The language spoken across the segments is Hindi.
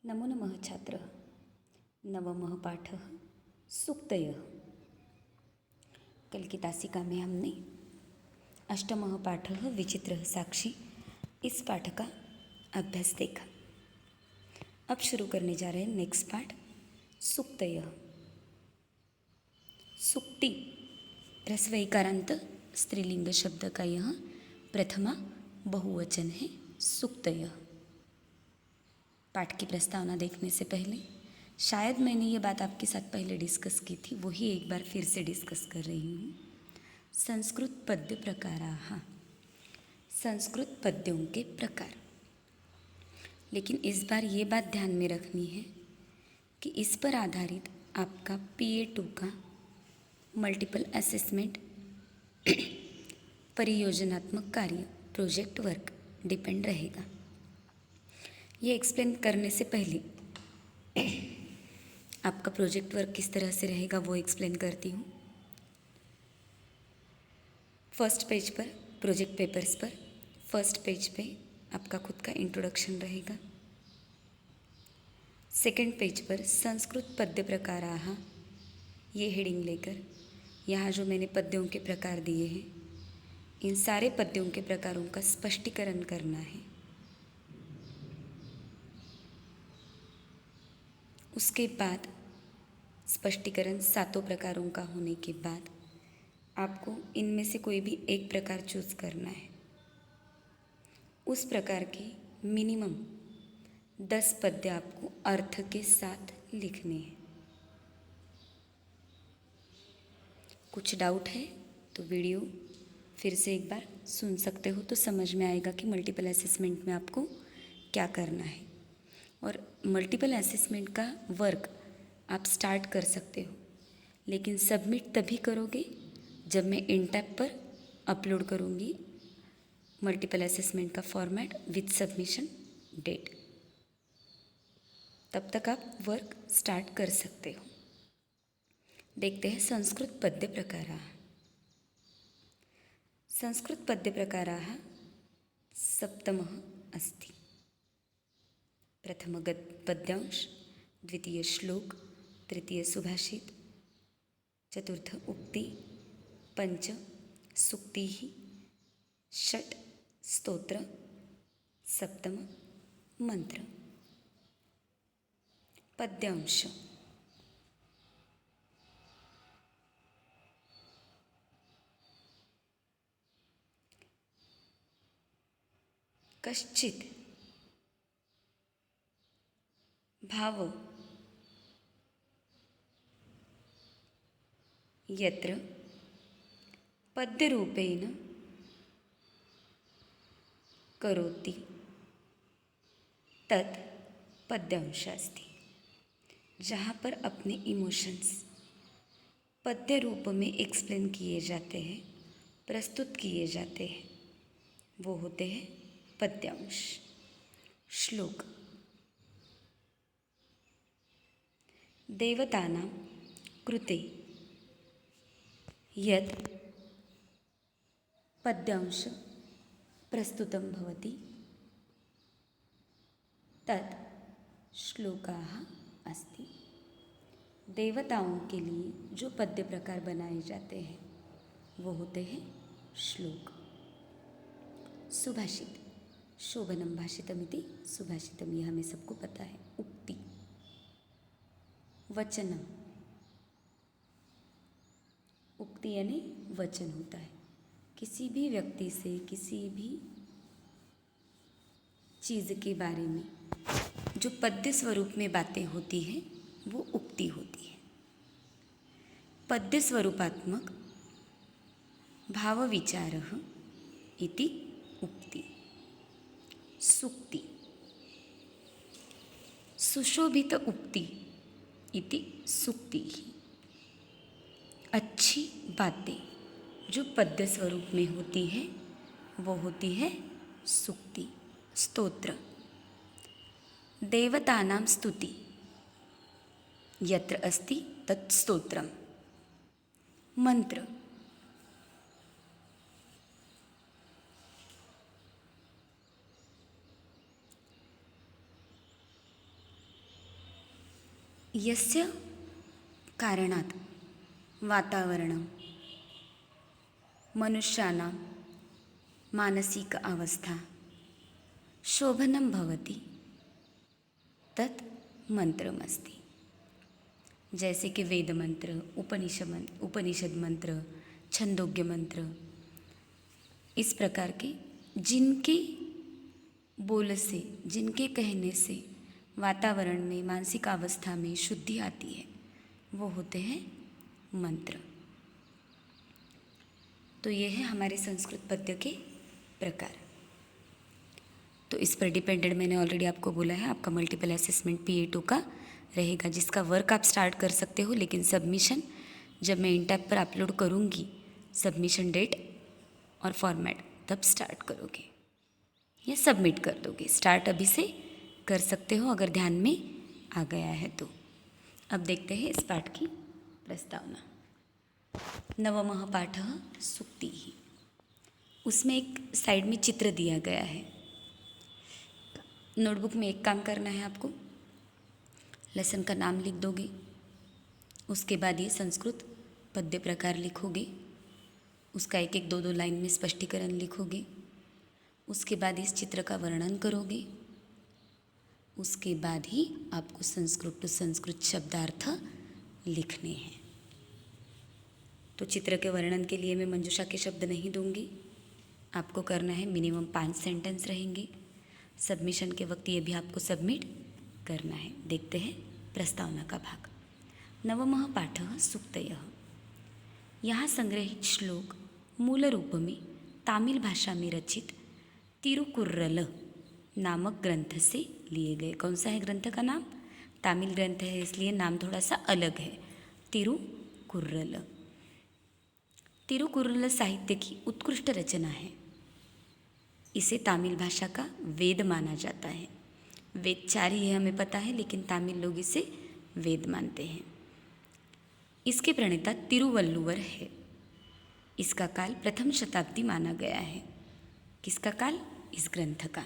नमो नमः छात्रः। नवमः पाठः सूक्तयः। कल की तासिका में हमने अष्टमः पाठः विचित्रः साक्षी इस पाठ का अभ्यास देखा। अब शुरू करने जा रहे हैं नेक्स्ट पाठ सूक्तयः। सूक्ति ह्रस्व इकारांत स्त्रीलिंग शब्द का यह प्रथमा बहुवचन है सूक्तयः। पाठ की प्रस्तावना देखने से पहले शायद मैंने ये बात आपके साथ पहले डिस्कस की थी, वही एक बार फिर से डिस्कस कर रही हूँ। संस्कृत पद्य प्रकाराः, संस्कृत पद्यों के प्रकार। लेकिन इस बार ये बात ध्यान में रखनी है कि इस पर आधारित आपका PA2 का मल्टीपल असेसमेंट परियोजनात्मक कार्य प्रोजेक्ट वर्क डिपेंड रहेगा। ये एक्सप्लेन करने से पहले आपका प्रोजेक्ट वर्क किस तरह से रहेगा वो एक्सप्लेन करती हूँ। फर्स्ट पेज पर प्रोजेक्ट पेपर्स पर फर्स्ट पेज पे आपका खुद का इंट्रोडक्शन रहेगा। सेकंड पेज पर संस्कृत पद्य प्रकाराः ये हेडिंग लेकर यहाँ जो मैंने पद्यों के प्रकार दिए हैं इन सारे पद्यों के प्रकारों का स्पष्टीकरण करना है। उसके बाद स्पष्टीकरण सातों प्रकारों का होने के बाद आपको इनमें से कोई भी एक प्रकार चूज करना है। उस प्रकार के मिनिमम 10 पद्य आपको अर्थ के साथ लिखने हैं। कुछ डाउट है तो वीडियो फिर से एक बार सुन सकते हो तो समझ में आएगा कि मल्टीपल असेसमेंट में आपको क्या करना है। और मल्टीपल असेसमेंट का वर्क आप स्टार्ट कर सकते हो, लेकिन सबमिट तभी करोगे जब मैं इन टैब पर अपलोड करूँगी मल्टीपल असेसमेंट का फॉर्मेट विथ सबमिशन डेट। तब तक आप वर्क स्टार्ट कर सकते हो। देखते हैं संस्कृत पद्य प्रकाराः। संस्कृत पद्य प्रकाराः सप्तमः अस्ति। प्रथम पद्यांश, द्वितीय श्लोक, तृतीय सुभाषित, चतुर्थ उक्ति, पंच सूक्तिः, षट् स्तोत्र, सप्तम मंत्र। पद्यांश कश्चित् भाव यत्र पद्यरूपेण करोति तत् पद्यांश अस्ति। जहाँ पर अपने इमोशंस पद्य रूप में एक्सप्लेन किए जाते हैं, प्रस्तुत किए जाते हैं, वो होते हैं पद्यांश। श्लोक देवतानां कृते यत् पद्यांश प्रस्तुतं भवति तत् श्लोकाः अस्ति। देवताओं के लिए जो पद्य प्रकार बनाए जाते हैं वो होते हैं श्लोक। सुभाषित शोभनं भाषितमिति सुभाषितम, यह हमें सबको पता है। उक्ति वचनम, उक्ति यानी वचन होता है। किसी भी व्यक्ति से किसी भी चीज़ के बारे में जो पद्य स्वरूप में बातें होती हैं वो उक्ति होती है। पद्य स्वरूपात्मक भाव विचारः इति उक्ति। सूक्ति सुशोभित उक्ति इति सूक्ति। अच्छी बातें जो पद्य स्वरूप में होती है वो होती है सूक्ति। स्तोत्र देवतानां स्तुति यत्र अस्ति तत् स्तोत्रम्। मंत्र यस्य कारणात् वातावरणं मनुष्याणां मानसिक अवस्था शोभनं भवति तत् मंत्रमस्ति। जैसे कि वेद मंत्र, उपनिषद मंत्र, छंदोग्य मंत्र, इस प्रकार के जिनके बोल से, जिनके कहने से वातावरण में, मानसिक अवस्था में शुद्धि आती है, वो होते हैं मंत्र। तो ये है हमारे संस्कृत पद्य के प्रकार। तो इस पर डिपेंडेंट मैंने ऑलरेडी आपको बोला है, आपका मल्टीपल असेसमेंट PA2 का रहेगा, जिसका वर्क आप स्टार्ट कर सकते हो, लेकिन सबमिशन जब मैं इंटैप पर अपलोड करूँगी, सबमिशन डेट और फॉर्मेट, तब स्टार्ट करोगे या सबमिट कर दोगे। स्टार्ट अभी से कर सकते हो अगर ध्यान में आ गया है तो। अब देखते हैं इस पाठ की प्रस्तावना। नवमः पाठः सूक्तिः। उसमें एक साइड में चित्र दिया गया है। नोटबुक में एक काम करना है आपको, लेसन का नाम लिख दोगे, उसके बाद ये संस्कृत पद्य प्रकार लिखोगे, उसका एक एक दो दो लाइन में स्पष्टीकरण लिखोगे, उसके बाद इस चित्र का वर्णन करोगे, उसके बाद ही आपको संस्कृत टू संस्कृत शब्दार्थ लिखने हैं। तो चित्र के वर्णन के लिए मैं मंजूषा के शब्द नहीं दूंगी, आपको करना है मिनिमम 5 सेंटेंस रहेंगे। सबमिशन के वक्त ये भी आपको सबमिट करना है। देखते हैं प्रस्तावना का भाग। नवमः पाठः सूक्तयः। यहाँ संग्रहित श्लोक मूल रूप में तमिल भाषा में रचित तिरुकुर्रल नामक ग्रंथ से लिए गए। कौन सा है ग्रंथ का नाम? तमिल ग्रंथ है, इसलिए नाम थोड़ा सा अलग है, तिरुकुर्रल। तिरुकुर्रल साहित्य की उत्कृष्ट रचना है। इसे तमिल भाषा का वेद माना जाता है। वेद 4 ही है हमें पता है, लेकिन तमिल लोग इसे वेद मानते हैं। इसके प्रणेता तिरुवल्लुवर है। इसका काल प्रथम शताब्दी माना गया है। किसका काल? इस ग्रंथ का।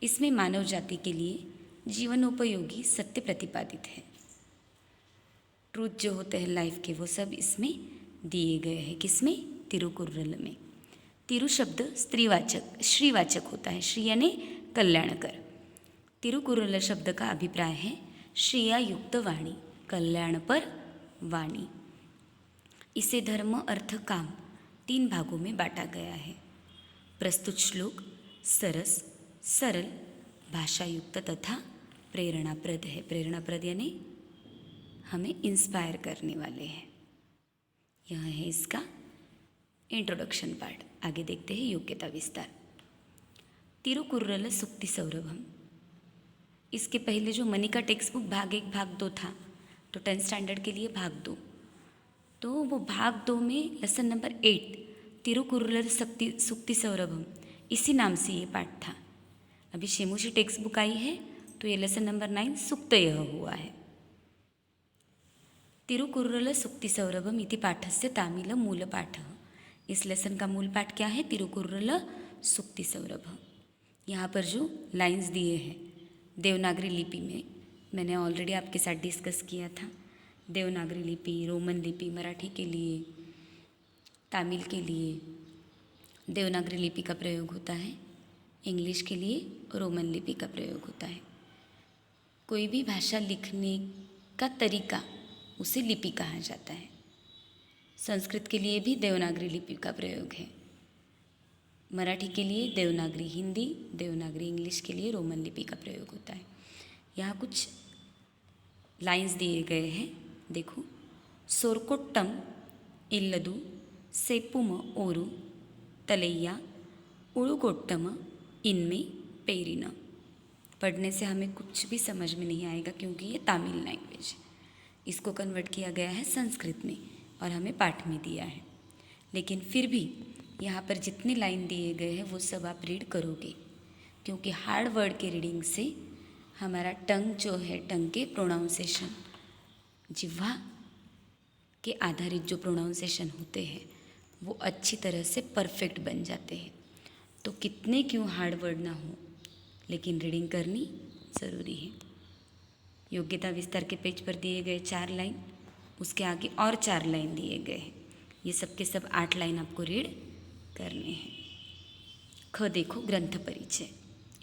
इसमें मानव जाति के लिए जीवनोपयोगी सत्य प्रतिपादित है। ट्रूथ जो होते हैं लाइफ के, वो सब इसमें दिए गए हैं। किसमें? तिरुकुर्रल में। तिरु शब्द स्त्रीवाचक, श्रीवाचक होता है। श्री यानी कल्याणकर। तिरुकुर्रल शब्द का अभिप्राय है श्रेया युक्त वाणी, कल्याण पर वाणी। इसे धर्म, अर्थ, काम 3 भागों में बांटा गया है। प्रस्तुत श्लोक सरस, सरल, भाषायुक्त तथा प्रेरणाप्रद है। प्रेरणाप्रद यानी हमें इंस्पायर करने वाले हैं। यह है इसका इंट्रोडक्शन पार्ट। आगे देखते हैं योग्यता विस्तार। तिरुकुर्रल सूक्ति सौरभम। इसके पहले जो मनी का टेक्स्ट बुक भाग 1 भाग 2 था, तो 10th स्टैंडर्ड के लिए भाग 2, तो वो भाग 2 में लेसन नंबर 8 तिरुकुर्रल सूक्ति सौरभम, इसी नाम से ये पाठ था। अभी शेमूशी टेक्स्ट बुक आई है, तो ये लेसन नंबर 9 सूक्तयः हुआ है। तिरुकुर्रल सूक्ति सौरभम इति पाठस्य तमिल मूल पाठ। इस लेसन का मूल पाठ क्या है? तिरुकुर्रल सूक्ति सौरभ। यहाँ पर जो लाइंस दिए हैं देवनागरी लिपि में, मैंने ऑलरेडी आपके साथ डिस्कस किया था। देवनागरी लिपि, रोमन लिपि, मराठी के लिए, तमिल के लिए देवनागरी लिपि का प्रयोग होता है, इंग्लिश के लिए रोमन लिपि का प्रयोग होता है। कोई भी भाषा लिखने का तरीका उसे लिपि कहा जाता है। संस्कृत के लिए भी देवनागरी लिपि का प्रयोग है। मराठी के लिए देवनागरी, हिंदी देवनागरी, इंग्लिश के लिए रोमन लिपि का प्रयोग होता है। यहाँ कुछ लाइंस दिए गए हैं, देखो। सोरकोट्टम इल्लदु सेपुम ओरु तलैया उड़ुकोट्टम इनमें पेरिना। पढ़ने से हमें कुछ भी समझ में नहीं आएगा, क्योंकि ये तमिल लैंग्वेज है। इसको कन्वर्ट किया गया है संस्कृत में और हमें पाठ में दिया है। लेकिन फिर भी यहाँ पर जितने लाइन दिए गए हैं वो सब आप रीड करोगे, क्योंकि हार्ड वर्ड के रीडिंग से हमारा टंग जो है, टंग के प्रोनाउंसिएशन, जिह्वा के आधारित जो प्रोनाउंसिएशन होते हैं वो अच्छी तरह से परफेक्ट बन जाते हैं। तो कितने क्यों हार्ड वर्ड ना हो, लेकिन रीडिंग करनी ज़रूरी है। योग्यता विस्तार के पेज पर दिए गए 4 लाइन, उसके आगे और 4 लाइन दिए गए हैं। ये सब के सब 8 लाइन आपको रीड करने हैं। ख देखो ग्रंथ परिचय।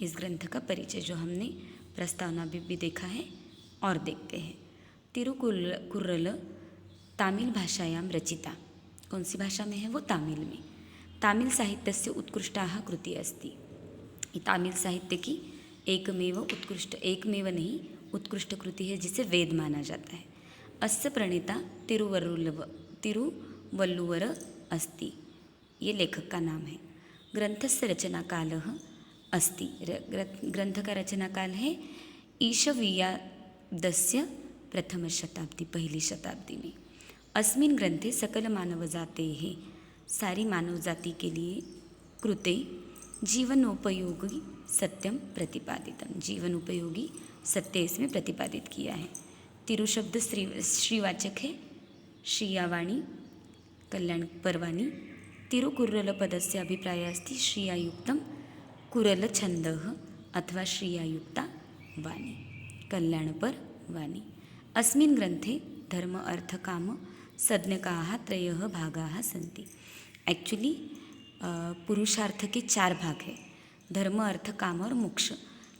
इस ग्रंथ का परिचय जो हमने प्रस्तावना भी देखा है और देखते हैं। तिरुकुर्रल तमिल भाषायां रचिता। कौन सी भाषा में है वो? तमिल में। तमिल साहित्यस्य उत्कृष्टाः कृति अस्ति। तमिल साहित्य की एकमेव नहीं उत्कृष्ट कृति है जिसे वेद माना जाता है। अस्य प्रणेता तिरुवल्लुवर अस्ति। ये लेखक का नाम है। ग्रंथस्य रचनाकालः अस्ति। ग्रंथ का रचनाकाल है ईशवीयादस्य प्रथम शताब्दी, पहली शताब्दी में। अस्मिन् ग्रंथे सकल मानव जातेः, सारी मानव जाति के लिए कृते जीवनोपयोगी सत्यम प्रतिपादितम। जीवन उपयोगी सत्य इसमें प्रतिपादित किया है। तिरु शब्द श्रीवाचक है। श्रियावाणी कल्याण परवाणी। तिरुकुर्रल पदस्य अभिप्रायः अस्ति श्रियायुक्तं कुरल छन्दः अथवा श्रियायुक्ता वाणी, कल्याणपर वाणी। अस्मिन् ग्रंथे धर्म अर्थ काम संज्ञकाः त्रयः भागाः सन्ति। एक्चुअली पुरुषार्थ के 4 भाग हैं, धर्म अर्थ काम और मोक्ष,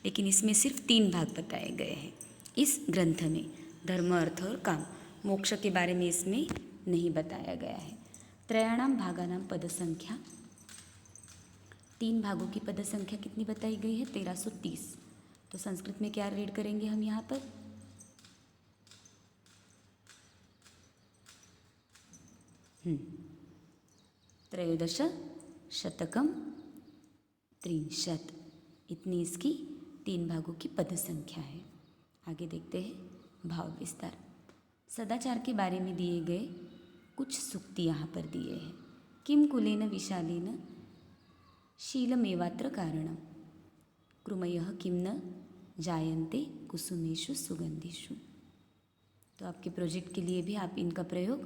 लेकिन इसमें सिर्फ 3 भाग बताए गए हैं इस ग्रंथ में। धर्म अर्थ और काम, मोक्ष के बारे में इसमें नहीं बताया गया है। त्रयाणाम भागानां पद संख्या, 3 भागों की पद संख्या कितनी बताई गई है? 1330। तो संस्कृत में क्या रीड करेंगे हम यहाँ पर? त्रयोदश शतकम त्रिंशत्, इतनी इसकी 3 भागों की पद संख्या है। आगे देखते हैं भाव विस्तार। सदाचार के बारे में दिए गए कुछ सूक्ति यहाँ पर दिए हैं। किम कुलेन विशालेन शीलमेवात्र कारणम, कृमयः किम न जायन्ते कुसुमेषु सुगंधिषु। तो आपके प्रोजेक्ट के लिए भी आप इनका प्रयोग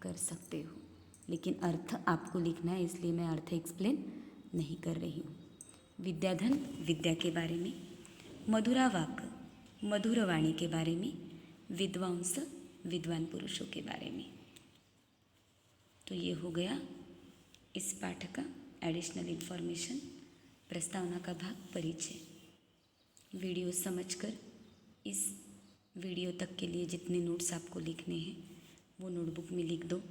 कर सकते हो, लेकिन अर्थ आपको लिखना है, इसलिए मैं अर्थ एक्सप्लेन नहीं कर रही हूँ। विद्याधन विद्या के बारे में, मधुरा वाक मधुरवाणी के बारे में, विद्वांस विद्वान पुरुषों के बारे में। तो ये हो गया इस पाठ का एडिशनल इन्फॉर्मेशन, प्रस्तावना का भाग परिचय। वीडियो समझकर इस वीडियो तक के लिए जितने नोट्स आपको लिखने हैं वो नोटबुक में लिख दो।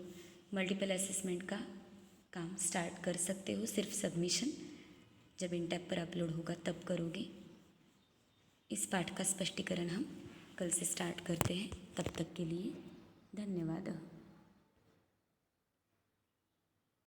मल्टीपल असेसमेंट का काम स्टार्ट कर सकते हो, सिर्फ सबमिशन जब इन टैब पर अपलोड होगा तब करोगे। इस पाठ का स्पष्टीकरण हम कल से स्टार्ट करते हैं। तब तक के लिए धन्यवाद।